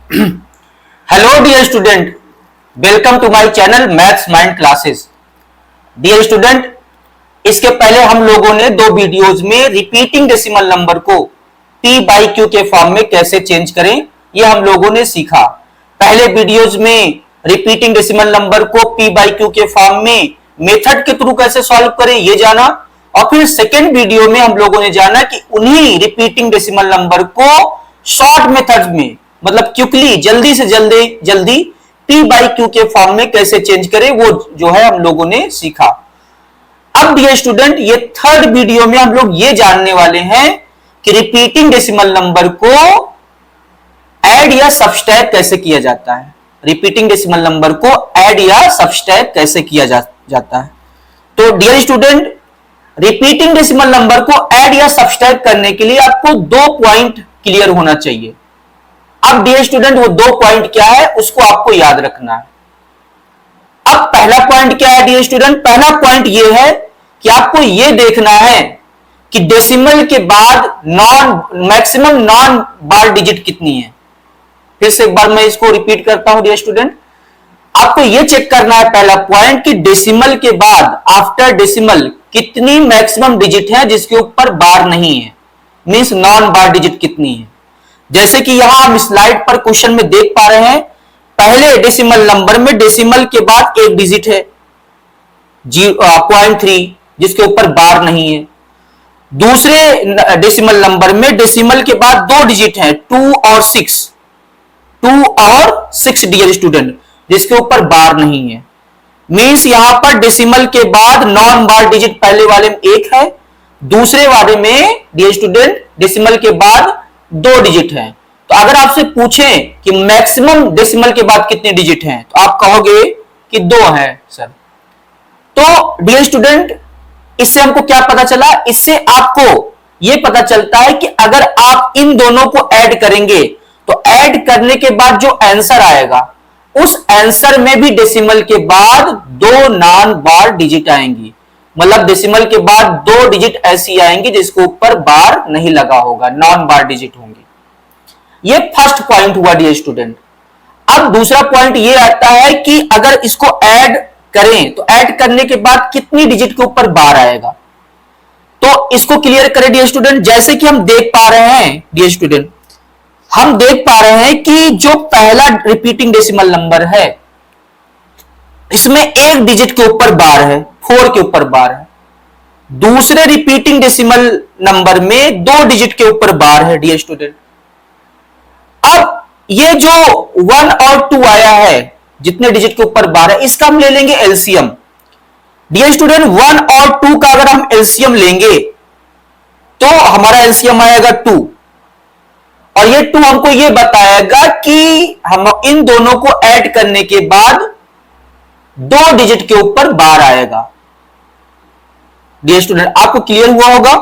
Hello dear student, welcome to my channel maths mind classes. Dear student, इसके पहले हम लोगों ने दो वीडियोज में रिपीटिंग डेसिमल नंबर को p बाई क्यू के फॉर्म में कैसे चेंज करें यह हम लोगों ने सीखा। पहले वीडियोज में रिपीटिंग डेसिमल नंबर को p बाई क्यू के फॉर्म में मेथड के थ्रू कैसे सॉल्व करें यह जाना, और फिर सेकेंड वीडियो में हम लोगों ने जाना कि उन्हीं रिपीटिंग डेसिमल नंबर को शॉर्ट मेथड में मतलब क्विकली जल्दी से जल्दी p बाई क्यू के फॉर्म में कैसे चेंज करें वो जो है हम लोगों ने सीखा। अब डियर स्टूडेंट, ये थर्ड वीडियो में हम लोग ये जानने वाले हैं कि रिपीटिंग डेसिमल नंबर को ऐड या सब्सट्रैक्ट कैसे किया जाता है। रिपीटिंग डेसिमल नंबर को ऐड या सब्सट्रैक्ट कैसे किया जाता है। तो dear student, repeating decimal number को ऐड या सब्सट्रैक्ट करने के लिए आपको दो पॉइंट क्लियर होना चाहिए। अब डियर स्टूडेंट, वो दो पॉइंट क्या है उसको आपको याद रखना है। अब पहला पॉइंट क्या है डियर स्टूडेंट? पहला पॉइंट ये है कि आपको ये देखना है कि डेसिमल के बाद मैक्सिमम नॉन बार डिजिट कितनी है। फिर से एक बार मैं इसको रिपीट करता हूं डियर स्टूडेंट, आपको ये चेक करना है पहला पॉइंट कि डेसिमल के बाद आफ्टर डेसिमल कितनी मैक्सिमम डिजिट है जिसके ऊपर बार नहीं है, मींस नॉन बार डिजिट कितनी है। जैसे कि यहां हम स्लाइड पर क्वेश्चन में देख पा रहे हैं, पहले डेसिमल नंबर में डेसिमल के बाद एक डिजिट है 0.3 जिसके ऊपर बार नहीं है। दूसरे डेसिमल नंबर में डेसिमल के बाद दो डिजिट है 2 और 6 डियर स्टूडेंट जिसके ऊपर बार नहीं है। मींस यहां पर डेसिमल के बाद नॉन बार डिजिट पहले वाले में एक है, दूसरे वाले में डियर स्टूडेंट डेसिमल के बाद दो डिजिट है। तो अगर आपसे पूछें कि मैक्सिमम डेसिमल के बाद कितने डिजिट हैं तो आप कहोगे कि दो है सर। तो डियर स्टूडेंट, इससे हमको क्या पता चला? इससे आपको यह पता चलता है कि अगर आप इन दोनों को ऐड करेंगे तो ऐड करने के बाद जो आंसर आएगा उस आंसर में भी डेसिमल के बाद दो नॉन बार डिजिट आएंगी। मतलब डेसिमल के बाद दो डिजिट ऐसी आएंगी जिसके ऊपर बार नहीं लगा होगा, नॉन बार डिजिट होंगे। ये फर्स्ट पॉइंट हुआ डियर स्टूडेंट। अब दूसरा पॉइंट ये आता है कि अगर इसको ऐड करें तो ऐड करने के बाद कितनी डिजिट के ऊपर बार आएगा। तो इसको क्लियर करें डियर स्टूडेंट। जैसे कि हम देख पा रहे हैं डियर स्टूडेंट, हम देख पा रहे हैं कि जो पहला रिपीटिंग डेसिमल नंबर है इसमें एक डिजिट के ऊपर बार है, 4 के ऊपर बार है। दूसरे रिपीटिंग डेसिमल नंबर में दो डिजिट के ऊपर बार है डियर स्टूडेंट। अब ये जो 1 और 2 आया है जितने डिजिट के ऊपर बार है इसका हम ले लेंगे एलसीएम। डियर स्टूडेंट, 1 और 2 का अगर हम एलसीएम लेंगे तो हमारा एलसीएम आएगा 2, और ये 2 हमको ये बताएगा कि हम इन दोनों को ऐड करने के बाद दो डिजिट के ऊपर बार आएगा। डियर स्टूडेंट, आपको क्लियर हुआ होगा?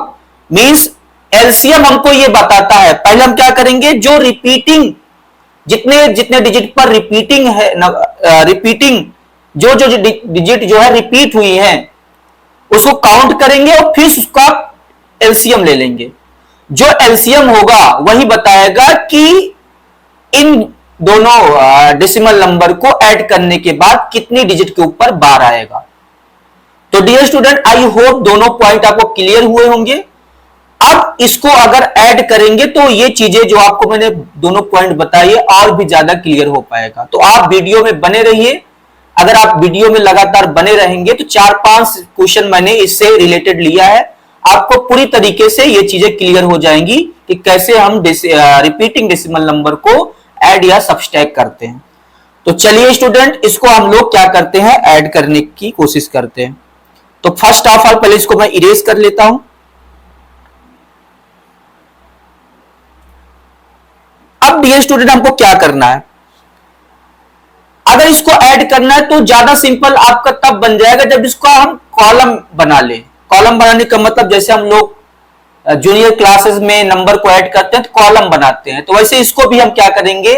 मींस एलसीएम हमको ये बताता है। पहले हम क्या करेंगे, जो रिपीटिंग जितने जितने डिजिट पर रिपीटिंग है, रिपीटिंग जो डिजिट जो है रिपीट हुई है उसको काउंट करेंगे और फिर उसका एलसीएम ले लेंगे। जो एलसीएम होगा वही बताएगा कि इन दोनों डेसिमल नंबर को ऐड करने के बाद कितनी डिजिट के ऊपर बार आएगा। तो डियर स्टूडेंट, आई होप दोनों पॉइंट आपको क्लियर हुए होंगे। अब इसको अगर ऐड करेंगे तो ये चीजें जो आपको मैंने दोनों पॉइंट बताए और भी ज्यादा क्लियर हो पाएगा। तो आप वीडियो में बने रहिए। अगर आप वीडियो में लगातार बने रहेंगे तो 4-5 क्वेश्चन मैंने इससे रिलेटेड लिया है, आपको पूरी तरीके से ये चीजें क्लियर हो जाएंगी कि कैसे हम रिपीटिंग डेसिमल नंबर को ऐड या सब्सट्रैक्ट करते हैं। तो चलिए स्टूडेंट, इसको हम लोग क्या करते हैं, ऐड करने की कोशिश करते हैं। तो फर्स्ट ऑफ ऑल पहले इसको मैं इरेज कर लेता हूं। अब डियर स्टूडेंट, हमको क्या करना है, अगर इसको ऐड करना है तो ज्यादा सिंपल आपका तब बन जाएगा जब इसको हम कॉलम बना लें। कॉलम बनाने का मतलब जैसे हम लोग जूनियर क्लासेस में नंबर को ऐड करते हैं तो कॉलम बनाते हैं, तो वैसे इसको भी हम क्या करेंगे,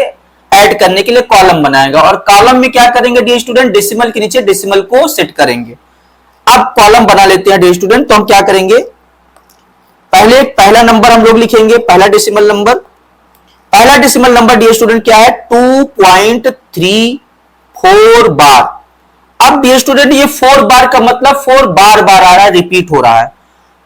ऐड करने के लिए कॉलम बनाएगा। और कॉलम में क्या करेंगे डियर स्टूडेंट, डेसिमल के नीचे डेसिमल को सेट करेंगे। अब कॉलम बना लेते हैं डियर स्टूडेंट। तो हम क्या करेंगे, पहले पहला नंबर हम लोग लिखेंगे, पहला डेसिमल नंबर, पहला डेसिमल नंबर डियर स्टूडेंट क्या है 2.34 बार। अब डियर स्टूडेंट ये 4 बार का मतलब 4 बार बार आ रहा है, रिपीट हो रहा है।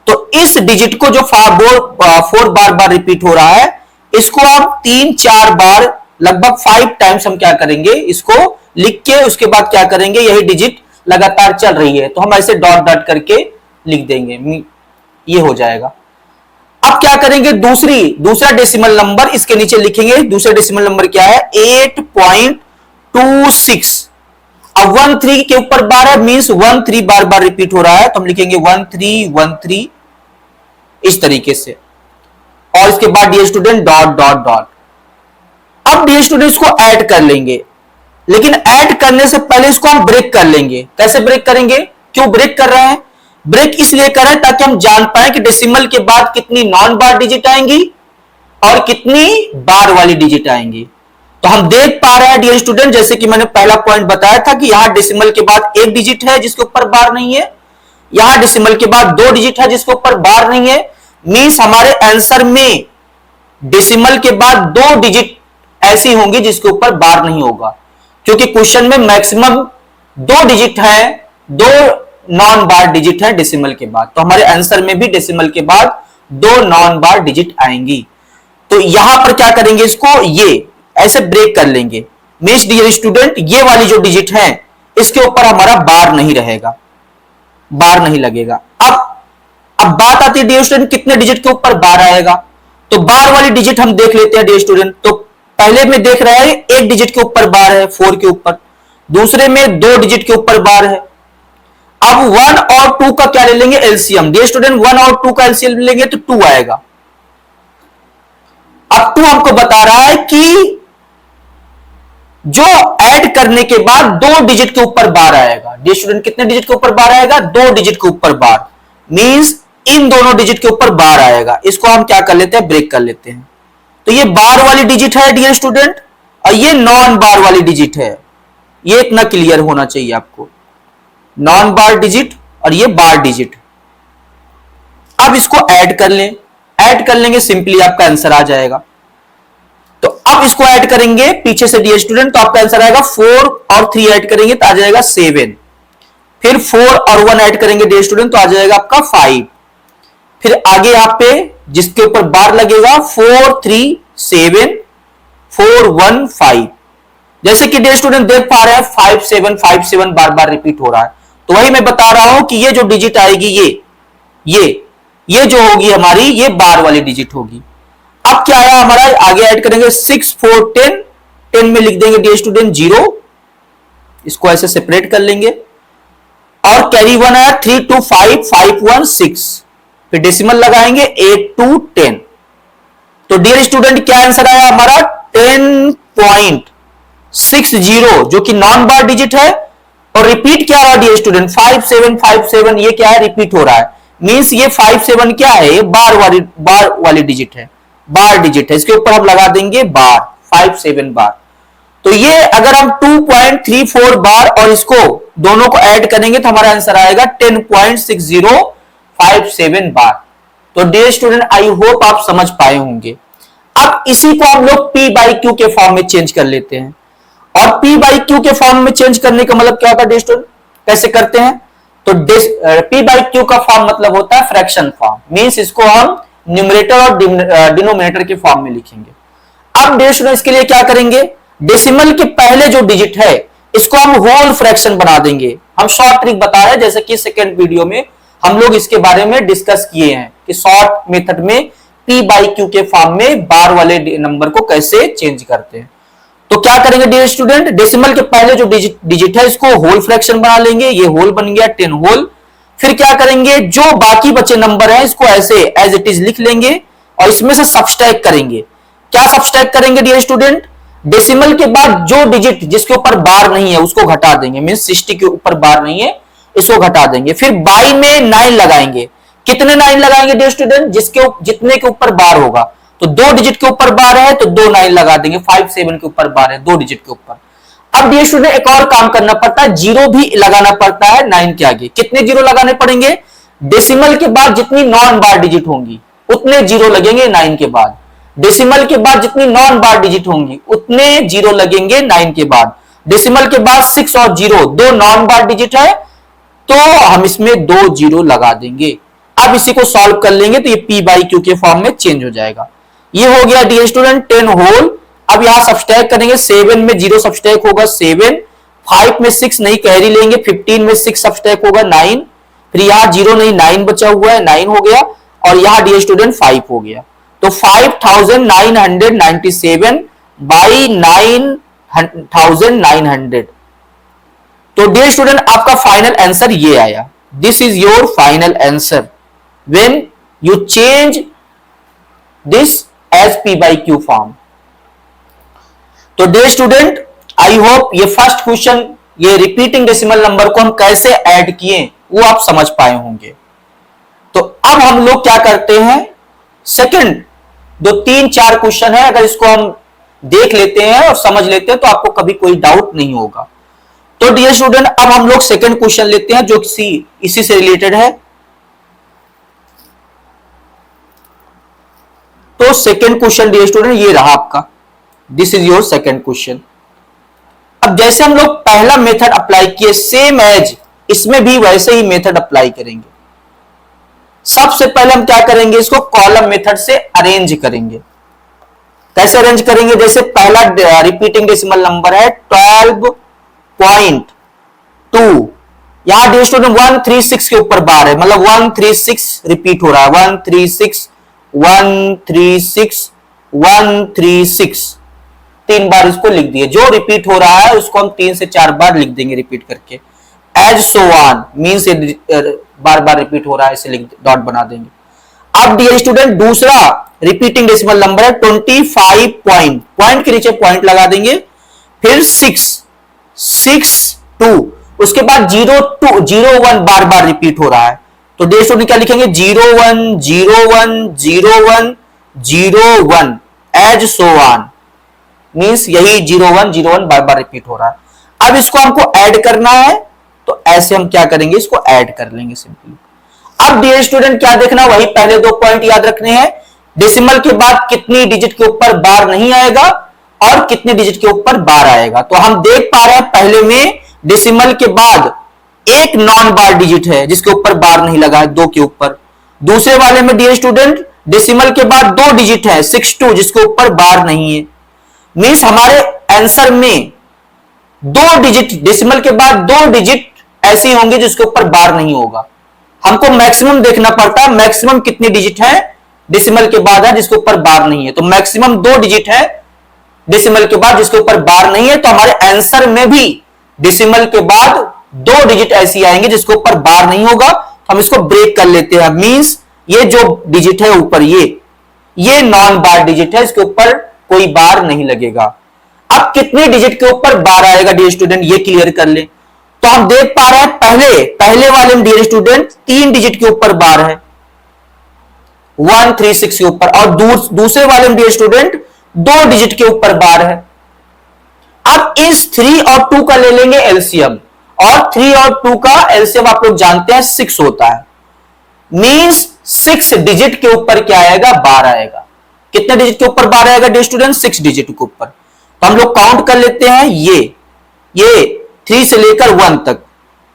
तो इस डिजिट को जो 4 बार बार रिपीट हो रहा है, इसको हम 3-4 बार लगभग 5 टाइम्स हम क्या करेंगे, इसको लिख के उसके बाद क्या करेंगे, यही डिजिट लगातार चल रही है तो हम ऐसे डॉट डॉट करके लिख देंगे, ये हो जाएगा। अब क्या करेंगे, दूसरा डेसिमल नंबर इसके नीचे लिखेंगे। दूसरा डेसिमल नंबर क्या है 8.26। अब 13 के ऊपर बार है, मींस 13 बार बार रिपीट हो रहा है तो हम लिखेंगे 1313 इस तरीके से, और इसके बाद dear student dot dot dot. अब डियर स्टूडेंट इसको ऐड कर लेंगे, लेकिन ऐड करने से पहले इसको हम ब्रेक कर लेंगे। कैसे ब्रेक करेंगे, क्यों ब्रेक कर रहे हैं, ब्रेक इसलिए कर रहे हैं ताकि हम जान पाए कि डेसिमल के बाद कितनी नॉन बार डिजिट आएंगी और कितनी बार वाली डिजिट आएंगी। तो हम देख पा रहे हैं डियर स्टूडेंट, जैसे कि मैंने पहला पॉइंट बताया था कि यहां डेसिमल के बाद एक डिजिट है जिसके ऊपर बार नहीं है, यहां डेसिमल के बाद 2 डिजिट है जिसके ऊपर बार नहीं है। मींस हमारे आंसर में डेसिमल के बाद 2 डिजिट ऐसी होंगी जिसके ऊपर बार नहीं होगा, क्योंकि क्वेश्चन में मैक्सिमम 2 डिजिट है, 2 नॉन बार डिजिट है डेसिमल के बाद। तो हमारे आंसर में भी डेसिमल के बाद 2 नॉन बार डिजिट आएंगी। तो यहां पर क्या करेंगे, इसको ये ऐसे ब्रेक कर लेंगे। मींस डियर स्टूडेंट ये वाली जो डिजिट है इसके ऊपर हमारा बार नहीं रहेगा, बार नहीं लगेगा। अब बात आती है डियर स्टूडेंट कितने डिजिट के ऊपर बार आएगा, तो बार वाली डिजिट हम देख लेते हैं डियर स्टूडेंट। तो पहले में देख रहा है एक डिजिट के ऊपर बार है 4 के ऊपर, दूसरे में 2 डिजिट के ऊपर बार है। अब 1 और 2 का क्या ले लेंगे, एलसीएम। डियर स्टूडेंट 1 और 2 का एलसीएम लेंगे तो 2 आएगा। अब 2 हमको बता रहा है कि जो ऐड करने के बाद 2 डिजिट के ऊपर बार आएगा। डियर स्टूडेंट कितने डिजिट के ऊपर बार आएगा, 2 डिजिट के ऊपर बार, मींस इन दोनों डिजिट के ऊपर बार आएगा। इसको हम क्या कर लेते हैं, ब्रेक कर लेते हैं। तो ये बार वाली डिजिट है डियर स्टूडेंट, और ये नॉन बार वाली डिजिट है। ये इतना क्लियर होना चाहिए आपको, नॉन बार डिजिट और ये बार डिजिट। अब इसको ऐड कर लें, ऐड कर लेंगे, सिंपली आपका आंसर आ जाएगा। तो अब इसको ऐड करेंगे पीछे से डियर स्टूडेंट, तो आपका आंसर आएगा 4 और 3 ऐड करेंगे तो आ जाएगा 7। फिर 4 और 1 ऐड करेंगे डियर स्टूडेंट तो आ जाएगा आपका 5। फिर आगे यहां पे जिसके ऊपर बार लगेगा 4 3 7 4 1 5। जैसे कि डियर स्टूडेंट देख पा रहे हैं 5 7 बार बार रिपीट हो रहा है। तो वही मैं बता रहा हूं कि ये जो डिजिट आएगी ये जो होगी हमारी, ये बार वाली डिजिट होगी। अब क्या आया हमारा, आगे ऐड करेंगे 6 4 10, 10 में लिख देंगे डियर स्टूडेंट 0, इसको ऐसे सेपरेट कर लेंगे। और कैरी 1 आया 3 2 5 5 1 6, फिर डेसिमल लगाएंगे 8 2 10। तो डियर स्टूडेंट क्या आंसर आया हमारा 10.60, जो कि नॉन बार डिजिट है। और रिपीट क्या रहा डियर स्टूडेंट 5 7, ये क्या है, रिपीट हो रहा है। मींस ये 5 7 क्या है, ये बार वाली डिजिट है, बार डिजिट है। इसके ऊपर हम लगा देंगे बार, 5 7 बार। तो ये अगर हम 2.34 बार और इसको दोनों को ऐड करेंगे तो हमारा आंसर आएगा 10.6057 बार। तो डियर स्टूडेंट आई होप आप समझ पाए होंगे। अब इसी को हम लोग P बाई क्यू के फॉर्म में चेंज कर लेते हैं। और P बाई क्यू के फॉर्म में चेंज करने का मतलब क्या होता है डियर स्टूडेंट, कैसे करते हैं, तो P बाई क्यू का फॉर्म मतलब होता है फ्रैक्शन फॉर्म। मींस इसको हम न्यूमरेटर और डिनोमिनेटर के फॉर्म में लिखेंगे। अब डियर स्टूडेंट इसके लिए क्या करेंगे, डेसिमल के पहले जो डिजिट है इसको हम होल फ्रैक्शन बना देंगे। हम शॉर्ट ट्रिक बता रहे हैं, जैसे कि सेकंड वीडियो में हम लोग इसके बारे में डिस्कस किए हैं कि शॉर्ट मेथड में P बाई क्यू के फॉर्म में बार वाले नंबर को कैसे चेंज करते हैं। तो क्या करेंगे डियर स्टूडेंट, डेसिमल के पहले जो डिजिट है इसको होल फ्रैक्शन बना लेंगे, ये होल बन गया 10 होल। फिर क्या करेंगे, जो बाकी बचे नंबर है इसको ऐसे एज इट इज लिख लेंगे और इसमें से सबट्रैक्ट करेंगे। क्या सबट्रैक्ट करेंगे डियर स्टूडेंट, डेसिमल के बाद जो डिजिट जिसके ऊपर बार नहीं है उसको घटा देंगे। मींस 60 के ऊपर बार नहीं है, इसको घटा देंगे। फिर बाई में 9 लगाएंगे। कितने 9 लगाएंगे डियर स्टूडेंट, जितने के ऊपर बार होगा। तो 2 डिजिट के ऊपर बार है तो 2 9 लगा देंगे। 5 7 के ऊपर बार है 2 डिजिट के ऊपर। अब डियर स्टूडेंट एक और काम करना पड़ता है, जीरो भी लगाना पड़ता है 9 के आगे। कितने जीरो लगाने पड़ेंगे, डेसिमल के बाद जितनी नॉन बार डिजिट होंगी उतने जीरो लगेंगे 9 के बाद। डेसिमल के बाद जितनी नॉन बार डिजिट होंगी उतने जीरो लगेंगे 9 के बाद। डेसिमल के बाद 6 और 0 दो नॉन बार डिजिट है, तो हम इसमें 2 जीरो लगा देंगे। अब इसी को सॉल्व कर लेंगे तो ये p बाई क्यू के फॉर्म में चेंज हो जाएगा। ये हो गया डियर स्टूडेंट 10 होल। अब यहां सब्सट्रैक्ट करेंगे, 7 में 0 सब्सट्रैक्ट होगा 7, 5 में 6 नहीं कैरी लेंगे, 15 में 6 सब्सट्रैक्ट होगा 9, फिर यहां 0 नहीं 9 बचा हुआ है 9 हो गया, और यहां डियर स्टूडेंट 5 हो गया। तो 5997 बाई 9900। तो डियर स्टूडेंट आपका फाइनल आंसर ये आया। This is your final answer when you change this as p by q form. तो डियर स्टूडेंट आई होप ये फर्स्ट क्वेश्चन, ये रिपीटिंग डेसिमल नंबर को हम कैसे ऐड किए वो आप समझ पाए होंगे। तो अब हम लोग क्या करते हैं, सेकंड दो 3-4 क्वेश्चन है, अगर इसको हम देख लेते हैं और समझ लेते हैं तो आपको कभी कोई डाउट नहीं होगा। तो डियर स्टूडेंट अब हम लोग सेकंड क्वेश्चन लेते हैं जो इसी से रिलेटेड है। तो सेकंड क्वेश्चन डियर स्टूडेंट ये रहा आपका, this is your second question. अब जैसे हम लोग पहला मेथड अप्लाई किए सेम एज इसमें भी वैसे ही मेथड अप्लाई करेंगे। सबसे पहले हम क्या करेंगे, इसको कॉलम मेथड से अरेंज करेंगे। कैसे अरेंज करेंगे, जैसे पहला रिपीटिंग डेसिमल नंबर है 12.2, यहां डियर स्टूडेंट 136 के ऊपर बार है, मतलब 136 रिपीट हो रहा है, 136 136 136 3 बार इसको लिख दिए। जो रिपीट हो रहा है उसको हम 3 से 4 बार लिख देंगे रिपीट करके। एज सो ऑन मीन्स बार बार रिपीट हो रहा है, इसे लिख डॉट बना देंगे। अब डियर स्टूडेंट दूसरा रिपीटिंग डेसिमल नंबर है 25 पॉइंट के नीचे पॉइंट लगा देंगे, फिर 6 2, उसके बाद 0 1 बार बार रिपीट हो रहा है। तो डियर स्टूडेंट क्या लिखेंगे 0 1 0 1 0 1 0 1 एज सो ऑन, मीन्स यही 0 1 0 1 बार बार रिपीट हो रहा है। अब इसको हमको ऐड करना है, तो ऐसे हम क्या करेंगे, इसको ऐड कर लेंगे सिंपली। अब डियर स्टूडेंट क्या देखना, वही पहले 2 पॉइंट याद रखने हैं। डेसिमल के बाद कितनी डिजिट के ऊपर बार नहीं आएगा और कितने डिजिट के ऊपर बार आएगा। तो हम देख पा रहे हैं पहले में डेसिमल के बाद एक नॉन बार डिजिट है जिसके ऊपर बार नहीं लगा है 2 के ऊपर। दूसरे वाले में डियर स्टूडेंट डेसिमल के बाद 2 डिजिट है 62 जिसके ऊपर बार नहीं है। मीन्स हमारे आंसर में 2 डिजिट डेसिमल के बाद 2 डिजिट ऐसे होंगे जिसके ऊपर बार नहीं होगा। हमको मैक्सिमम देखना पड़ता है, मैक्सिमम कितने डिजिट है डेसिमल के बाद है जिसके ऊपर बार नहीं है। तो मैक्सिमम 2 डिजिट है डेसिमल के बाद जिसके ऊपर बार नहीं है। तो हमारे आंसर में भी डेसिमल के बाद 2 डिजिट ऐसी आएंगे जिसके ऊपर बार नहीं होगा। तो हम इसको ब्रेक कर लेते हैं। मींस ये जो डिजिट है ऊपर ये नॉन बार डिजिट है, इसके ऊपर कोई बार नहीं लगेगा। अब कितने डिजिट के ऊपर बार आएगा डियर स्टूडेंट, ये क्लियर कर ले। तो हम देख पा रहे हैं पहले वाले में डियर स्टूडेंट 3 डिजिट के ऊपर बार है 136 के ऊपर, और दूसरे वाले में डियर स्टूडेंट 2 डिजिट के ऊपर बार है। अब इस 3 और 2 का ले लेंगे एलसीएम, और 3 और 2 का एलसीएम आप लोग जानते हैं 6 होता है। मींस 6 डिजिट के ऊपर क्या आएगा, बार आएगा। कितने डिजिट के ऊपर बार आएगा डियर स्टूडेंट, 6 डिजिट के ऊपर। तो हम लोग काउंट कर लेते हैं, ये 3 से लेकर 1 तक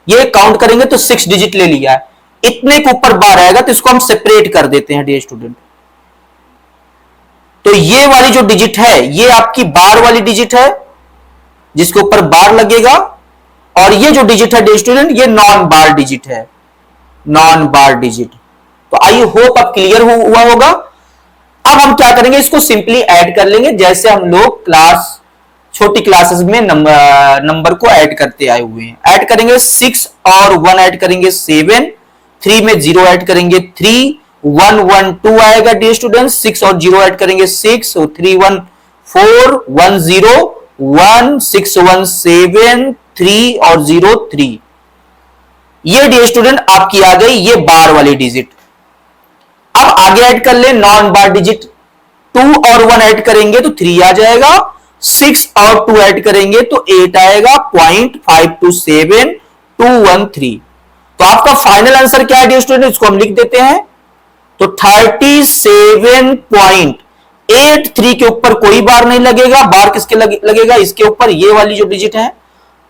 ये काउंट करेंगे तो 6 डिजिट ले लिया है। इतने के ऊपर बार आएगा तो इसको हम सेपरेट कर देते हैं डियर स्टूडेंट। तो ये वाली जो डिजिट है ये आपकी बार वाली डिजिट है जिसके ऊपर बार लगेगा, और ये जो डिजिट है डियर स्टूडेंट ये नॉन बार डिजिट है, नॉन बार डिजिट। तो आई होप अब क्लियर हुआ होगा। अब हम क्या करेंगे, इसको सिंपली ऐड कर लेंगे जैसे हम लोग छोटी क्लासेस में नंबर को ऐड करते आए हुए हैं। ऐड करेंगे 6 और 1 ऐड करेंगे 7, 3 में 0 ऐड करेंगे 3, 1 1 2 आएगा डियर स्टूडेंट, 6 और 0 ऐड करेंगे 6, और 3 1 4 1 0 1 6 1 7 3 और 0 3। ये डियर स्टूडेंट आपकी आ गई ये बार वाली डिजिट। अब आगे ऐड कर ले नॉन बार डिजिट, 2 और 1 ऐड करेंगे तो 3 आ जाएगा, 6 और 2 ऐड करेंगे तो 8 आएगा, 0.527 213। तो आपका फाइनल आंसर क्या है डियर स्टूडेंट, इसको हम लिख देते हैं। तो 8 3 के ऊपर कोई बार नहीं लगेगा, बार किसके लगेगा, इसके ऊपर, ये वाली जो डिजिट है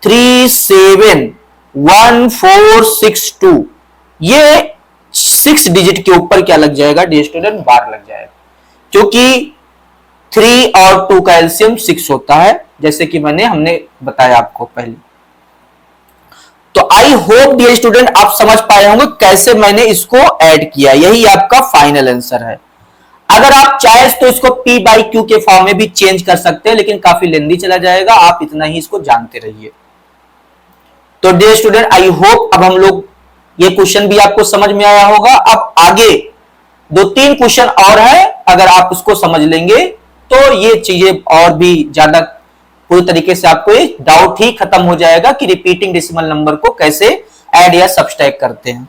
3 7 1 4 6 2, ये 6 डिजिट के ऊपर क्या लग जाएगा डियर स्टूडेंट, बार लग जाएगा, क्योंकि 3 और 2 का एलसीएम 6 होता है, जैसे कि हमने बताया आपको पहले। तो आई होप डियर स्टूडेंट आप समझ पाए होंगे कैसे मैंने इसको ऐड किया, यही आपका फाइनल आंसर है। अगर आप चाहे तो इसको P बाई Q के फॉर्म में भी चेंज कर सकते हैं, लेकिन काफी लेंदी चला जाएगा, आप इतना ही इसको जानते रहिए। तो डियर स्टूडेंट आई होप अब हम लोग, ये क्वेश्चन भी आपको समझ में आया होगा। अब आगे 2-3 क्वेश्चन और है, अगर आप उसको समझ लेंगे तो ये चीजें और भी ज्यादा पूरी तरीके से आपको ये डाउट ही खत्म हो जाएगा कि रिपीटिंग डेसिमल नंबर को कैसे ऐड या सब्सट्रैक्ट करते हैं।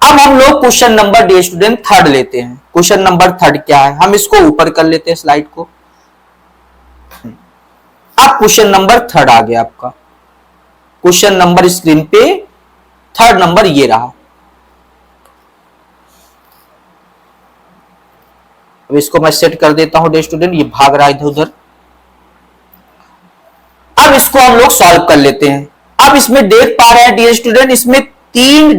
अब हम लोग क्वेश्चन नंबर डियर स्टूडेंट 3 लेते हैं। क्वेश्चन नंबर 3 क्या है, हम इसको ऊपर कर लेते हैं स्लाइड को। अब क्वेश्चन नंबर 3 आ गया आपका, क्वेश्चन नंबर स्क्रीन पे 3 नंबर ये रहा। अब इसको मैं सेट कर देता हूं डियर स्टूडेंट, ये भाग रहा है इधर उधर। अब इसको हम लोग सॉल्व कर लेते हैं। अब इसमें देख पा रहे हैं डियर स्टूडेंट, इसमें 3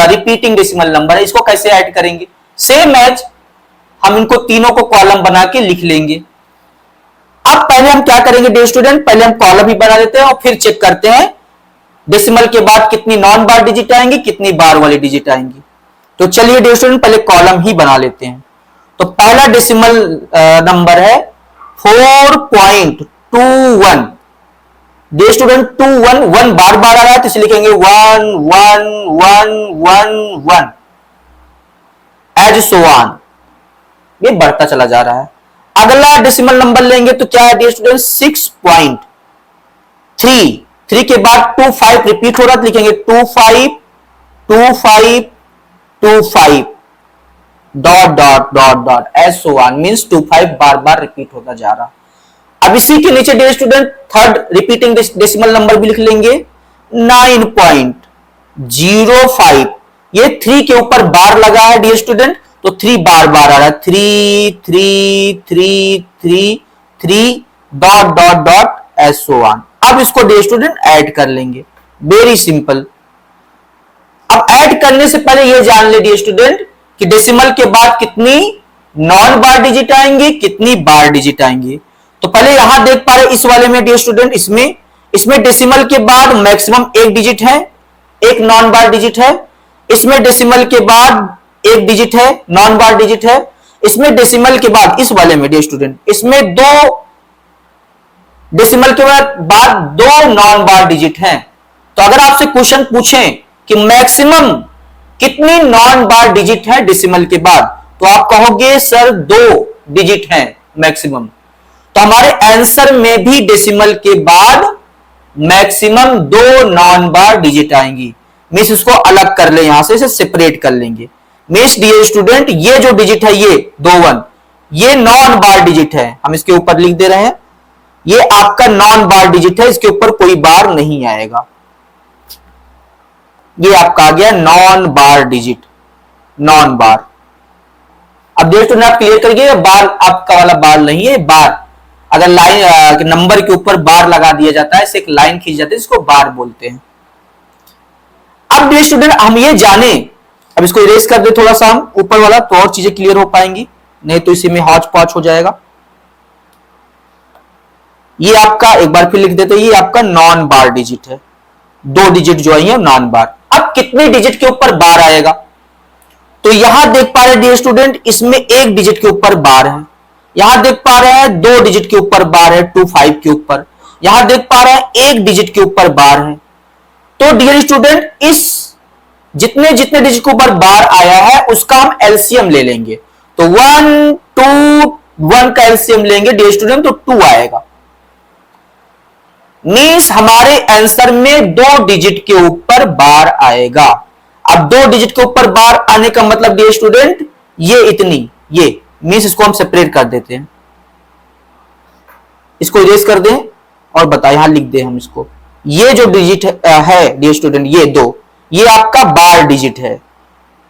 रिपीटिंग डेसिमल नंबर है, इसको कैसे ऐड करेंगे, सेम एज हम इनको तीनों को कॉलम बना के लिख लेंगे। अब पहले हम क्या करेंगे डियर स्टूडेंट, पहले हम कॉलम ही बना देते हैं और फिर चेक करते हैं डेसिमल के बाद कितनी नॉन बार डिजिट आएंगी, कितनी बार वाली डिजिट आएंगी। तो चलिए डियर स्टूडेंट पहले कॉलम ही बना लेते हैं। तो पहला डेसिमल नंबर है 4.21। डियर स्टूडेंट 1 बार बार आ रहा है तो इसे लिखेंगे 1 1 1 1 1 एज सो ऑन, ये बढ़ता चला जा रहा है। अगला डेसिमल नंबर लेंगे तो क्या है डियर स्टूडेंट 6.3, 3 के बाद 2 5 रिपीट हो रहा है तो लिखेंगे 2 5 2 5 2 5 dot dot dot dot as so on, means 2 5 बार बार रिपीट होता जा रहा। अब इसी के नीचे dear student 3rd repeating decimal number भी लिख लेंगे 9.05, ये 3 के ऊपर बार लगा है डियर स्टूडेंट, तो 3 बार बार आ रहा है 3 3 3 3 3 dot dot dot as so on. अब इसको डियर स्टूडेंट ऐड कर लेंगे, वेरी सिंपल। अब ऐड करने से पहले ये जान ले डियर स्टूडेंट कि डेसिमल के बाद कितनी नॉन बार डिजिट आएंगी, कितनी बार डिजिट आएंगी। तो पहले यहां देख पा रहे इस वाले में डियर स्टूडेंट, इसमें डेसिमल के बाद मैक्सिमम 1 डिजिट है, 1 नॉन बार डिजिट है। इसमें डेसिमल के बाद 1 डिजिट है, नॉन बार डिजिट है। इसमें डेसिमल के बाद, इस वाले में डियर स्टूडेंट, इसमें 2 डेसिमल के बाद 2 नॉन बार डिजिट हैं। तो अगर आपसे क्वेश्चन पूछें कि मैक्सिमम कितनी नॉन बार डिजिट है डेसिमल के बाद, तो आप कहोगे सर 2 डिजिट है मैक्सिमम। तो हमारे आंसर में भी डेसिमल के बाद मैक्सिमम 2 नॉन बार डिजिट आएंगी। मींस इसको अलग कर ले, यहां से इसे सेपरेट कर लेंगे। मींस डियर स्टूडेंट ये जो डिजिट है, ये 2 1, ये नॉन बार डिजिट है, हम इसके ऊपर लिख दे रहे हैं, ये आपका नॉन बार डिजिट है, इसके ऊपर कोई बार नहीं आएगा। ये आपका आ गया नॉन बार डिजिट, नॉन बार। अब डियर स्टूडेंट आप क्लियर करिए, बार आपका वाला बार नहीं है, बार अगर लाइन नंबर के ऊपर बार लगा दिया जाता है, इसे एक लाइन खींच जाती है, इसको बार बोलते हैं। अब डियर स्टूडेंट हम ये जाने, अब इसको इरेज कर दे थोड़ा सा हम ऊपर वाला, तो और चीजें क्लियर हो पाएंगी, नहीं तो इसी में हौच पौच हो जाएगा। ये आपका एक बार फिर लिख देते हैं, ये आपका नॉन बार डिजिट है, 2 डिजिट जो आई है नॉन बार। अब कितने डिजिट के ऊपर बार आएगा, तो यहां देख पा रहे डियर स्टूडेंट, इसमें 1 डिजिट के ऊपर बार है। यहां देख पा रहे हैं 2 डिजिट के ऊपर बार है, 2 5 के ऊपर। यहां देख पा रहे हैं 1 डिजिट के ऊपर बार है। तो डियर स्टूडेंट इस जितने जितने डिजिट के ऊपर बार आया है उसका हम एलसीएम ले लेंगे। तो 1 2 1 का एलसीएम लेंगे डियर स्टूडेंट, तो 2 आएगा। मींस हमारे आंसर में 2 डिजिट के ऊपर बार आएगा। अब 2 डिजिट के ऊपर बार आने का मतलब डियर स्टूडेंट ये इतनी, ये मींस इसको हम सेपरेट कर देते हैं, इसको इरेज कर दें और बताएं, यहां लिख दें हम इसको। ये जो डिजिट है डियर स्टूडेंट, ये 2, ये आपका बार डिजिट है,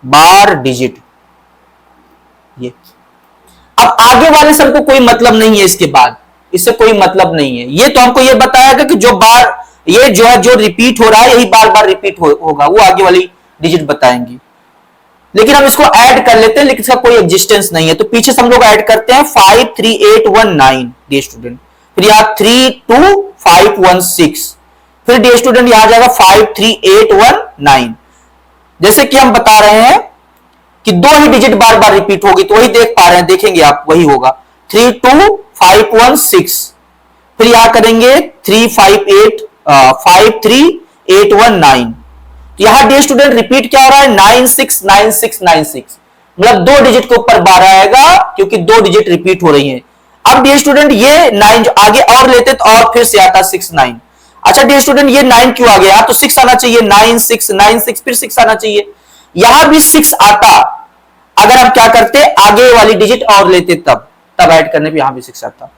बार डिजिट ये। अब आगे वाले से हमको कोई मतलब नहीं है, इसके बाद इससे कोई मतलब नहीं है। ये तो हमको ये बताएगा कि जो बार ये जो है जो रिपीट हो रहा है यही बार बार रिपीट होगा, वो आगे वाली डिजिट बताएंगी। लेकिन हम इसको ऐड कर लेते हैं, लेकिन इसका कोई एग्जिस्टेंस नहीं है, तो पीछे से हम लोग ऐड करते हैं 5 3 8 1 9 डियर स्टूडेंट, फिर यहां 3 2 5 1 6, फिर डियर स्टूडेंट यहां जाएगा 5 3 8 1 9। जैसे कि हम बता रहे हैं कि दो ही डिजिट बार बार रिपीट होगी, तो वही देख पा रहे हैं, देखेंगे आप, वही होगा 3 2 5 1 6, फिर यहां करेंगे 3 5 8 5 3 8 1 9। यहां डियर स्टूडेंट रिपीट क्या हो रहा है 9 6 9 6 9 6, मतलब दो डिजिट के ऊपर 12 आएगा क्योंकि दो डिजिट रिपीट हो रही हैं। अब डियर स्टूडेंट ये 9 जो आगे और लेते तो और फिर से आता 6 9। अच्छा डियर स्टूडेंट ये 9 क्यों आ गया, तो 6 आना चाहिए, 9 6 9 6 फिर 6 आना चाहिए, यहां भी 6 आता अगर हम क्या करते आगे वाली डिजिट और लेते तब ऐड करने पे यहां भी 6 आता।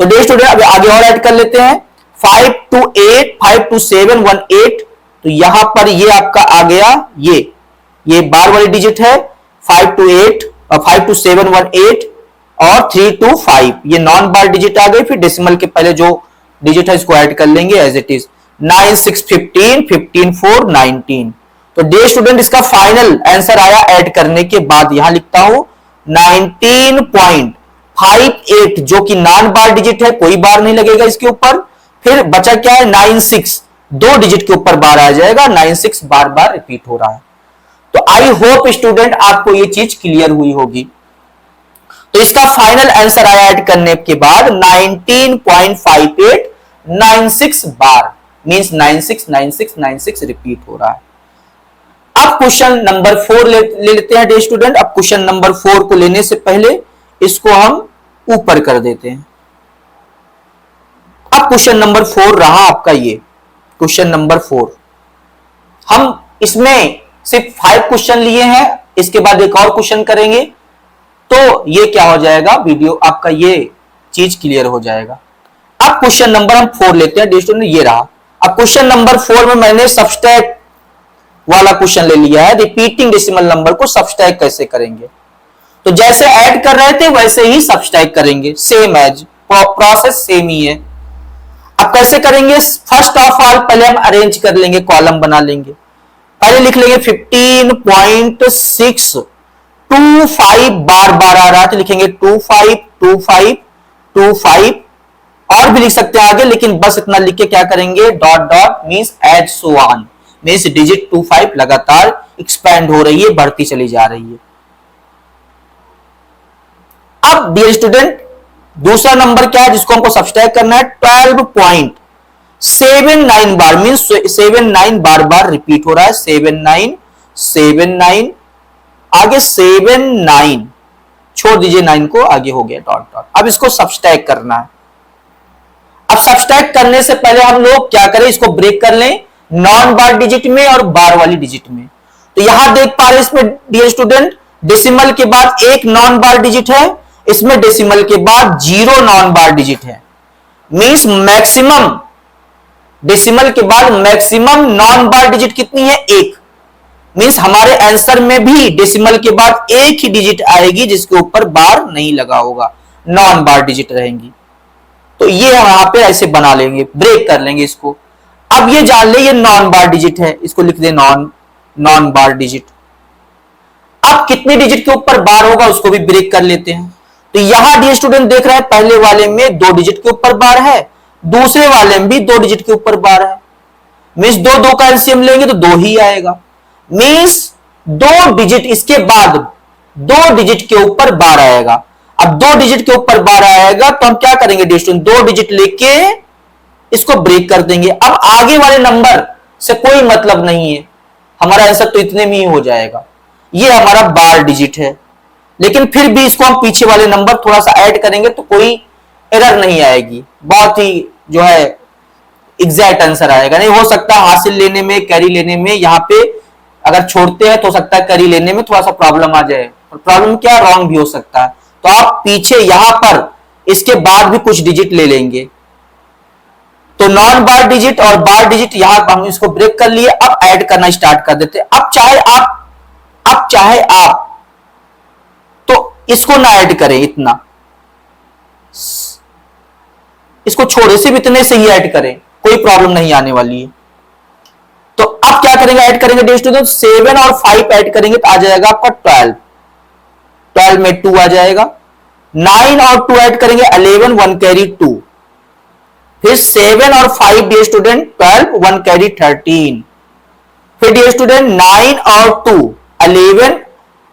तो डियर स्टूडेंट अब आगे और ऐड कर लेते हैं 5 2 8 5 2 7 1 8, तो यहां पर ये आपका आ गया ये बार वाली डिजिट है 5 2 8 5 2 7 1 8 और 3 2 5, ये नॉन बार डिजिट आ गई। फिर डेसिमल के पहले जो डिजिट है इसको ऐड कर लेंगे एज इट इज 9 6 15 15 4 19। तो डियर स्टूडेंट इसका फाइनल आंसर आया ऐड करने के बाद, यहां लिखता हूं 19.58 जो कि नॉन बार डिजिट है, कोई बार नहीं लगेगा इसके ऊपर। फिर बचा क्या है 9 6, दो डिजिट के ऊपर बार आ जाएगा, 9 6 बार बार रिपीट हो रहा है। तो आई होप स्टूडेंट आपको ये चीज क्लियर हुई होगी। तो इसका फाइनल आंसर आया ऐड करने के बाद 19.58 96 बार, मींस 96 96 96 रिपीट हो रहा है। अब क्वेश्चन नंबर 4 ले लेते हैं डियर स्टूडेंट। अब क्वेश्चन नंबर 4 को लेने से पहले इसको हम ऊपर कर देते हैं। अब क्वेश्चन नंबर 4 रहा आपका, ये क्वेश्चन नंबर 4, हम इसमें सिर्फ 5 क्वेश्चन लिए हैं, इसके बाद एक और क्वेश्चन करेंगे, तो ये क्या हो जाएगा, वीडियो आपका ये चीज क्लियर हो जाएगा। अब क्वेश्चन नंबर हम 4 लेते हैं डियर स्टूडेंट, ये रहा। अब क्वेश्चन नंबर 4 में मैंने सबस्ट्रैक्ट वाला क्वेश्चन ले लिया है, रिपीटिंग डेसिमल नंबर को सबस्ट्रैक्ट कैसे करेंगे। तो जैसे ऐड कर रहे थे वैसे ही सबस्ट्रैक्ट करेंगे, सेम एज प्रोसेस सेम ही है। अब कैसे करेंगे, फर्स्ट ऑफ ऑल पहले हम अरेंज कर लेंगे, कॉलम बना लेंगे। पहले लिख लेंगे 15.625 बार बार आ रहा है तो लिखेंगे 25 25 25, और भी लिख सकते हैं आगे, लेकिन बस इतना लिख के क्या करेंगे dot dot means as so on, means digit 25 लगातार एक्सपेंड हो रही है, बढ़ती चली जा रही है। अब डियर स्टूडेंट दूसरा नंबर क्या है जिसको हमको सब्सट्रैक्ट करना है, 12.79 बार, मींस 79 बार बार रिपीट हो रहा है, 79 79 आगे 79, छोड़ दीजिए 9 को, आगे हो गया डॉट डॉट। अब इसको सब्सट्रैक्ट करना है। अब सब्सट्रैक्ट करने से पहले हम लोग क्या करें, इसको ब्रेक कर लें नॉन बार डिजिट में और बार वाली डिजिट में। तो यहां देख पा रहे हैं इसमें डियर स्टूडेंट डेसिमल के बाद एक नॉन बार डिजिट है, इसमें डेसिमल के बाद 0 नॉन बार डिजिट है, मींस मैक्सिमम डेसिमल के बाद मैक्सिमम नॉन बार डिजिट कितनी है, 1, मींस हमारे आंसर में भी डेसिमल के बाद एक ही डिजिट आएगी जिसके ऊपर बार नहीं लगा होगा, नॉन बार डिजिट रहेंगी। तो ये यहां पे ऐसे बना लेंगे, ब्रेक कर लेंगे इसको। अब ये जान ले ये नॉन बार डिजिट है, इसको लिख दे नॉन बार डिजिट। अब कितनी डिजिट के ऊपर बार होगा उसको भी ब्रेक कर लेते हैं। तो यहां डियर स्टूडेंट देख रहे हैं पहले वाले में 2 डिजिट के ऊपर बार है, दूसरे वाले में भी 2 डिजिट के ऊपर बार है, मींस 2 का एलसीएम लेंगे तो 2 ही आएगा, मींस 2 डिजिट इसके बाद 2 डिजिट के ऊपर बार आएगा। अब 2 डिजिट के ऊपर बार आएगा तो हम क्या करेंगे डियर स्टूडेंट, 2 डिजिट लेके इसको ब्रेक कर देंगे। अब आगे वाले नंबर से कोई मतलब नहीं है, हमारा आंसर तो इतने में ही हो जाएगा। ये हमारा बार डिजिट है, लेकिन फिर भी इसको हम पीछे वाले नंबर थोड़ा सा ऐड करेंगे तो कोई एरर नहीं आएगी, बहुत ही जो है एग्जैक्ट आंसर आएगा। नहीं हो सकता हासिल लेने में, कैरी लेने में, यहाँ पे अगर छोड़ते हैं तो हो सकता है कैरी लेने में थोड़ा सा प्रॉब्लम आ जाए, और प्रॉब्लम क्या, रॉन्ग भी हो सकता है। तो आप पीछे यहां पर इसके बाद भी कुछ डिजिट ले लेंगे। तो नॉन बार डिजिट और बार डिजिट यहां हम इसको ब्रेक कर लिए, अब ऐड करना स्टार्ट कर देते। अब चाहे आप तो इसको ना ऐड करें इतना, इसको छोड़े, सिर्फ इतने से ही ऐड करें, कोई प्रॉब्लम नहीं आने वाली है। तो अब क्या करेंगे, ऐड करेंगे डियर स्टूडेंट, 7 और 5 ऐड करेंगे तो आ जाएगा आपका 12, 12 में 2 आ जाएगा। 9 और 2 ऐड करेंगे 11, 1 कैरी 2, फिर 7 और 5 डियर स्टूडेंट 12, 1 कैरी 13, फिर डियर स्टूडेंट 9 और 2 11,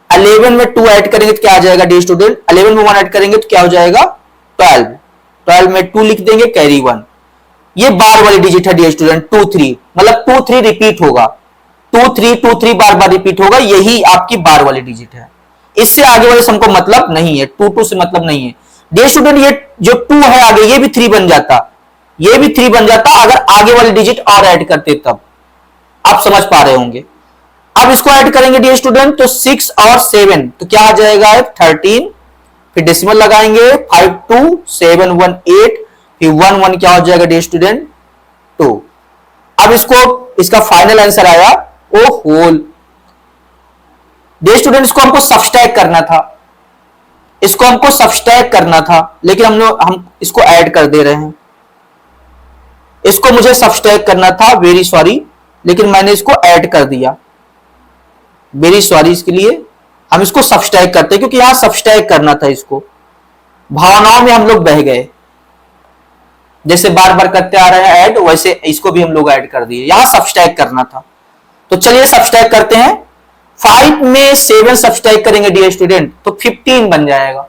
11 में 2 ऐड करेंगे तो क्या आ जाएगा डियर स्टूडेंट, 11 में 1 ऐड करेंगे तो क्या हो जाएगा 12, 12 में 2 लिख देंगे, कैरी 1। ये बार वाली डिजिट है डियर स्टूडेंट, 2 3, मतलब 2 3 रिपीट होगा, 2 3 2 3 बार बार रिपीट होगा, यही आपकी बार वाली डिजिट है। इससे आगे वाले सम को मतलब नहीं है, 2 2 से मतलब नहीं है डियर स्टूडेंट। ये जो 2 है आगे, ये भी 3 बन जाता, ये भी 3 बन जाता अगर आगे वाली डिजिट और ऐड करते तब। आप समझ पा रहे होंगे। अब इसको ऐड करेंगे डियर स्टूडेंट, तो 6 और 7 तो क्या आ जाएगा 13, फिर डेसिमल लगाएंगे 5 2 7 1 8, फिर 1 1 क्या हो जाएगा डियर स्टूडेंट 2। अब इसका फाइनल आंसर आया ओ होल। डियर स्टूडेंट इसको हमको सबट्रैक्ट करना था, इसको हमको सबट्रैक्ट करना था, लेकिन हम इसको ऐड कर दे रहे हैं। इसको मुझे सबट्रैक्ट करना था, वेरी सॉरी, लेकिन मैंने इसको ऐड कर दिया, वेरी सॉरी इसके लिए। हम इसको सबट्रैक्ट करते हैं क्योंकि यहां सबट्रैक्ट करना था, इसको भावनाओं में हम लोग बह गए, जैसे बार बार करते आ रहे हैं ऐड, वैसे इसको भी हम लोग ऐड कर दिए, यहां सबट्रैक्ट करना था। तो चलिए सबट्रैक्ट करते हैं। 5 में 7 सबट्रैक्ट करेंगे डियर स्टूडेंट तो 15 बन जाएगा,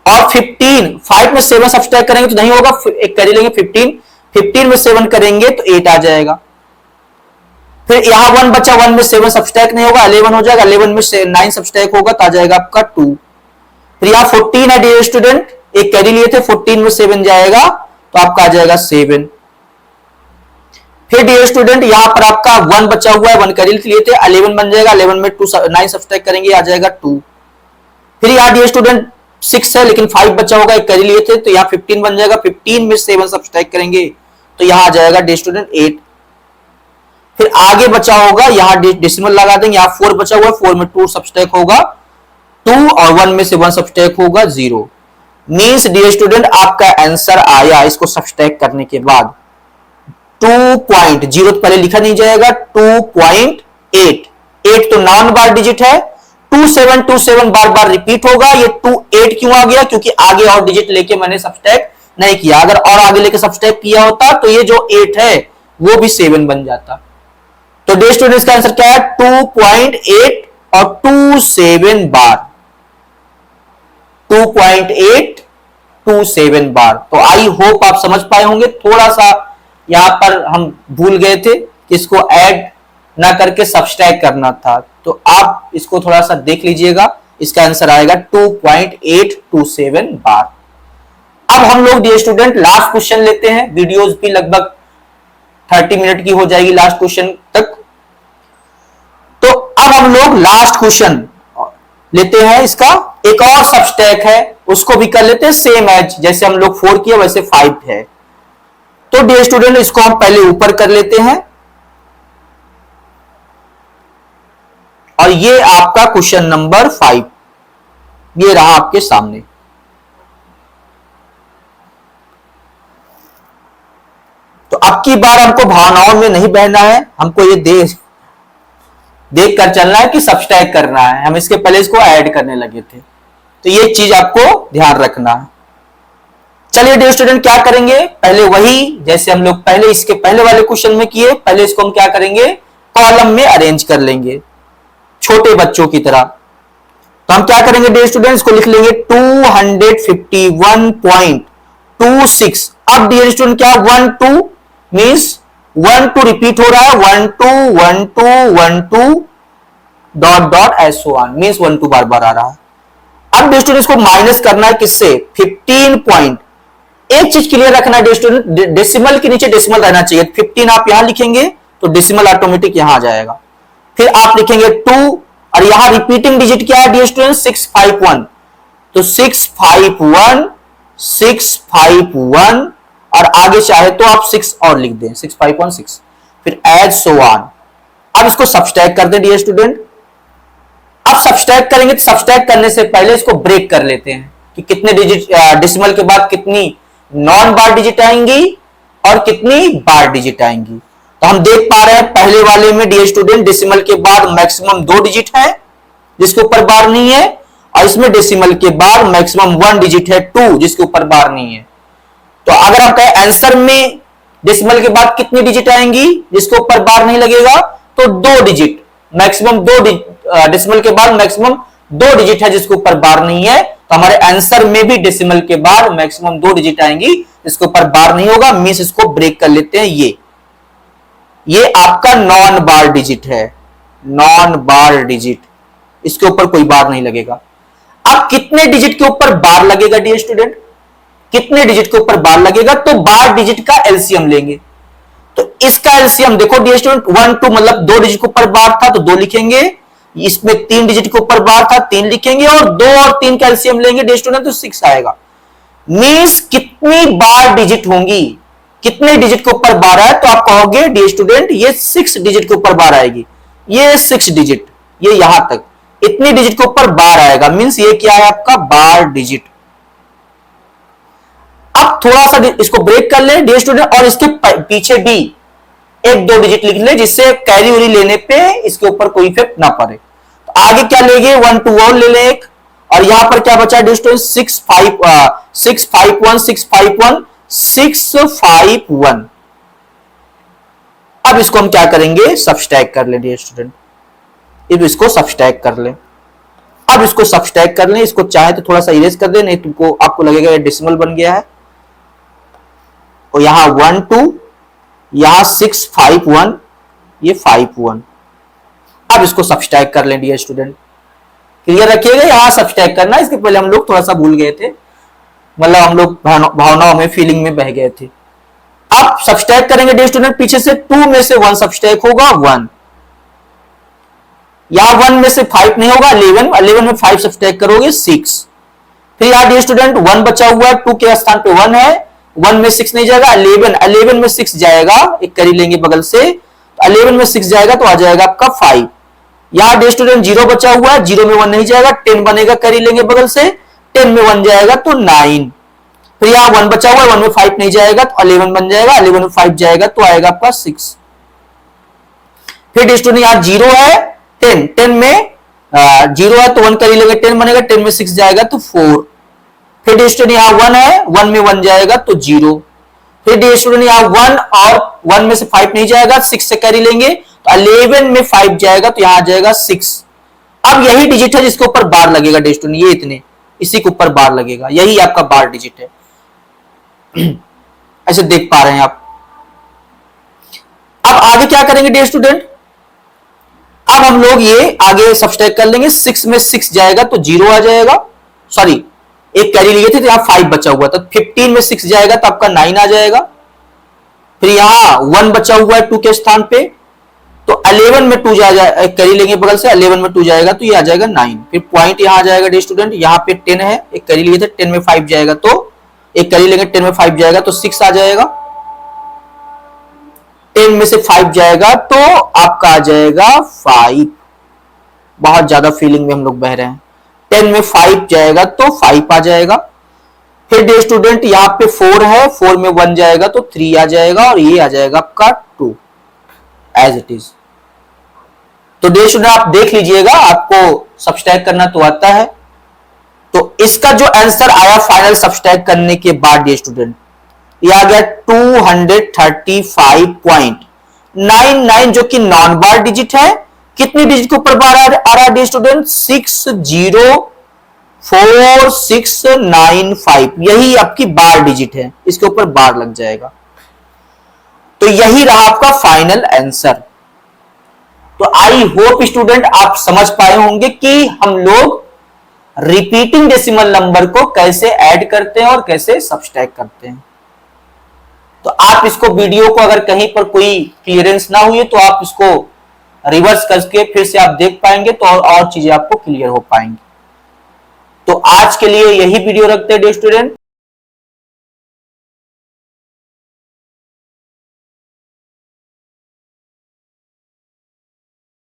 और 15 5 में 7 सबट्रैक्ट करेंगे तो नहीं होगा, एक कैरी लेंगे 15, 15 में 7 करेंगे तो 8 आ जाएगा। फिर यहां 1 बचा, 1 में 7 सबट्रैक्ट नहीं होगा, 11 हो जाएगा, 11 में 9 सबट्रैक्ट होगा तो आ जाएगा आपका 2। फिर यहां 14 है डियर स्टूडेंट, एक कैरी लिए थे, 14 में 7 जाएगा तो आपका आ जाएगा 7। फिर डियर स्टूडेंट यहां पर आपका 1 बचा हुआ है, 1 कैरी लिए थे, 11 बन जाएगा, 11 में 2 9 सबट्रैक्ट करेंगे आ जाएगा 2। फिर यहां डियर स्टूडेंट 6 है लेकिन 5 बचा होगा, एक कैरी लिए थे तो यहां 15 बन जाएगा, 15 में 7 सबट्रैक्ट करेंगे तो यहां आ जाएगा डियर स्टूडेंट 8। फिर आगे बचा होगा, यहां डेसिमल लगा देंगे, यहां 4 बचा हुआ है, 4 में 2 सबट्रैक्ट होगा 2, और 1 में से 1 सबट्रैक्ट होगा 0। मींस डियर स्टूडेंट आपका आंसर आया इसको सबट्रैक्ट करने के बाद 2.0 तो पहले लिखा नहीं जाएगा, 2.8। 8 तो नॉन बार डिजिट है, 2727 बार बार रिपीट होगा। ये 28 क्यों आ गया, क्योंकि आगे और डिजिट लेके मैंने सबट्रैक्ट नहीं किया, अगर और आगे लेके सबट्रैक्ट किया होता तो ये जो 8 है वो भी 7 बन जाता। तो डियर स्टूडेंट्स का आंसर क्या है 2.8 और 27 बार, 2.8 27 बार। तो आई होप आप समझ पाए होंगे। थोड़ा सा यहां पर हम भूल गए थे कि इसको ऐड ना करके सबट्रैक्ट करना था, तो आप इसको थोड़ा सा देख लीजिएगा, इसका आंसर आएगा 2.827 बार। अब हम लोग डियर स्टूडेंट लास्ट क्वेश्चन लेते हैं, वीडियोस भी लगभग 30 मिनट की हो जाएगी लास्ट क्वेश्चन तक। तो अब हम लोग लास्ट क्वेश्चन लेते हैं, इसका एक और सबट्रैक्ट है, उसको भी कर लेते हैं सेम एज जैसे हम लोग 4 किया वैसे 5 है। तो डियर स्टूडेंट इसको हम पहले ऊपर कर लेते हैं, और ये आपका क्वेश्चन नंबर 5 ये रहा आपके सामने। तो अब की बार हमको भावनाओं में नहीं बहना है, हमको ये देख कर चलना है कि सबट्रैक्ट करना है। हम इसके पहले इसको ऐड करने लगे थे, तो ये चीज आपको ध्यान रखना है। चलिए डियर स्टूडेंट क्या करेंगे, पहले वही जैसे हम लोग पहले इसके पहले वाले क्वेश्चन में किए, पहले इसको हम क्या करेंगे कॉलम में अरेंज कर लेंगे छोटे बच्चों की तरह। तो हम क्या करेंगे डियर स्टूडेंट, इसको लिख लेंगे 251.26। अब डियर स्टूडेंट क्या 1 2 मींस 1 2 रिपीट हो रहा है, 1 2 1 2 1 2 डॉट डॉट एसो ऑन, मींस 1 2 बार बार आ रहा है। अब डियर स्टूडेंट इसको माइनस करना है किससे 15 पॉइंट। एक चीज क्लियर रखना है डियर स्टूडेंट, डेसिमल के नीचे डेसिमल रहना चाहिए। 15 आप यहां लिखेंगे तो डेसिमल ऑटोमेटिक यहां आ जाएगा, फिर आप लिखेंगे 2, और यहां रिपीटिंग डिजिट क्या है डियर स्टूडेंट 651, तो 651 651, और आगे चाहे तो आप 6 और लिख दें 6516, फिर एज सो ऑन। अब इसको सबट्रैक्ट कर दें डियर स्टूडेंट। अब सबट्रैक्ट करेंगे तो सबट्रैक्ट करने से पहले इसको ब्रेक कर लेते हैं कि कितने डिजिट डेसिमल के बाद कितनी नॉन बार डिजिट आएंगी और कितनी बार डिजिट आएंगी। तो हम देख पा रहे हैं पहले वाले में डियर स्टूडेंट डेसिमल के बाद मैक्सिमम 2 डिजिट है जिसके ऊपर बार नहीं है, और इसमें डेसिमल के बाद मैक्सिमम 1 डिजिट है 2 जिसके ऊपर बार नहीं है। तो अगर हम कहें आंसर में डेसिमल के बाद कितनी डिजिट आएंगी जिसके ऊपर बार नहीं लगेगा, तो 2 डिजिट, मैक्सिमम 2 डेसिमल के बाद मैक्सिमम 2 डिजिट है जिसके ऊपर बार नहीं है। तो हमारे आंसर में भी डेसिमल के बाद मैक्सिमम 2 डिजिट आएंगी जिसके ऊपर बार नहीं होगा, मींस इसको ब्रेक कर लेते हैं। ये आपका नॉन बार डिजिट है, नॉन बार डिजिट, इसके ऊपर कोई बार नहीं लगेगा। अब कितने डिजिट के ऊपर बार लगेगा डियर स्टूडेंट, कितने डिजिट के ऊपर बार लगेगा, तो बार डिजिट का एलसीएम लेंगे। तो इसका एलसीएम देखो डियर स्टूडेंट 1 2 मतलब 2 डिजिट के ऊपर बार था तो 2 लिखेंगे, इसमें 3 डिजिट के ऊपर बार था 3 लिखेंगे, और 2 और 3 का एलसीएम लेंगे डियर स्टूडेंट तो 6 आएगा। मींस कितनी बार डिजिट होंगी, कितने डिजिट के ऊपर बार है, तो आप कहोगे डियर स्टूडेंट ये 6 डिजिट के ऊपर बार आएगी, ये 6 डिजिट, ये यहां तक इतनी डिजिट के ऊपर बार आएगा, मींस ये क्या है आपका बार डिजिट। अब थोड़ा सा इसको ब्रेक कर ले डियर स्टूडेंट और इसके पीछे भी 1-2 डिजिट लिख ले जिससे कैरी उरी लेने पे इसके ऊपर कोई इफेक्ट ना पड़े। तो आगे क्या लेंगे 1 2 और ले ले एक, और यहां पर क्या बचा डियर स्टूडेंट 6 5 6 5 1 6 5 1 6 5 1। अब इसको हम क्या करेंगे सबस्ट्रैक्ट कर ले डियर स्टूडेंट, अब इसको सबस्ट्रैक्ट कर ले, अब इसको सबस्ट्रैक्ट कर ले, इसको चाहे तो थोड़ा सा इरेज कर दे, नहीं तुमको आपको लगेगा ये डेसिमल बन गया है। और यहां 1 2, यहां 6 5 1, ये 5 1। अब इसको सबस्ट्रैक्ट कर लें डियर स्टूडेंट, क्लियर रखिएगा, यहां सबस्ट्रैक्ट करना, इसके पहले हम लोग थोड़ा सा भूल गए थे, मतलब हम लोग भावनाओं में फीलिंग में बह गए थे। अब सबस्ट्रैक्ट करेंगे डियर स्टूडेंट, पीछे से 2 में से 1 सबस्ट्रैक्ट होगा 1, यहां 1 में से 5 नहीं होगा 11 में 5 सबस्ट्रैक्ट करोगे 6। फिर यहां डियर स्टूडेंट 1 बचा हुआ है, 2 के स्थान पे 1 है, 1 में 6 नहीं जाएगा 11 में 6 जाएगा, एक करी लेंगे बगल से, 11 में 6 जाएगा तो आ जाएगा आपका 5। यहां डियर स्टूडेंट 0 बचा हुआ है, 0 में 1 नहीं जाएगा, 10 बनेगा, करी लेंगे बगल से, 10 में 1 जाएगा तो 9। फिर यहां 1 बचा हुआ है, 1 में 5 नहीं जाएगा तो 11 बन जाएगा, 11 में 5 जाएगा तो आएगा आपका 6। फिर डियर स्टूडेंट यहां 0 है, 10 में 0 है तो 1 करी लेंगे, 10 बनेगा, 10 में 6 जाएगा तो 4। फिर डियर स्टूडेंट यहां 1 है, 1 में 1 जाएगा तो 0। फिर डियर स्टूडेंट यहां 1 और 1 में से 5 नहीं जाएगा, 6 से कैरी लेंगे तो 11 में 5 जाएगा तो यहां आ जाएगा 6। अब यही डिजिट है जिसके ऊपर बार लगेगा डियर स्टूडेंट, ये इतने, इसी के ऊपर बार लगेगा, यही आपका बार डिजिट है। ऐसे देख पा रहे हैं आप। अब आगे क्या करेंगे डियर स्टूडेंट, अब हम लोग ये आगे सबस्ट्रैक्ट कर लेंगे, 6 में 6 जाएगा तो 0 आ जाएगा, सॉरी एक कैरी लिए थे तो यहां 5 बचा हुआ था, 15 में 6 जाएगा तो आपका 9 आ जाएगा। फिर यहां 1 बचा हुआ है 2 के स्थान पे, तो 11 में 2 जाएगा, एक कैरी लेंगे बगल से, 11 में 2 जाएगा तो ये आ जाएगा 9। फिर पॉइंट यहां आ जाएगा डियर स्टूडेंट, यहां पे 10 है, एक कैरी लिए थे, 10 में 5 जाएगा तो एक कैरी लेंगे, 10 में 5 जाएगा तो 6 आ जाएगा। 10 में से 5 जाएगा तो आपका आ जाएगा 5। बहुत ज्यादा फीलिंग में हम लोग बह रहे हैं। 10 में 5 जाएगा तो 5 आ जाएगा। फिर डियर स्टूडेंट यहां पे 4 है, 4 में 1 जाएगा तो 3 आ जाएगा, और ये आ जाएगा आपका 2 एज इट इज। तो डियर स्टूडेंट आप देख लीजिएगा, आपको सबस्ट्रैक्ट करना तो आता है। तो इसका जो आंसर आया फाइनल सबस्ट्रैक्ट करने के बाद डियर स्टूडेंट, ये आ गया 235.99 जो कि नॉन बार डिजिट है। कितनी डिजिट के ऊपर बार आ रहा है डियर स्टूडेंट, 604695, यही आपकी बार डिजिट है, इसके ऊपर बार लग जाएगा। तो यही रहा आपका फाइनल आंसर। तो आई होप स्टूडेंट आप समझ पाए होंगे कि हम लोग रिपीटिंग डेसिमल नंबर को कैसे ऐड करते हैं और कैसे सबट्रैक्ट करते हैं। तो आप इसको वीडियो को अगर कहीं पर कोई क्लियरेंस ना हुई तो आप इसको रिवर्स करके फिर से आप देख पाएंगे तो और चीजें आपको क्लियर हो पाएंगी। तो आज के लिए यही वीडियो रखते हैं डियर स्टूडेंट।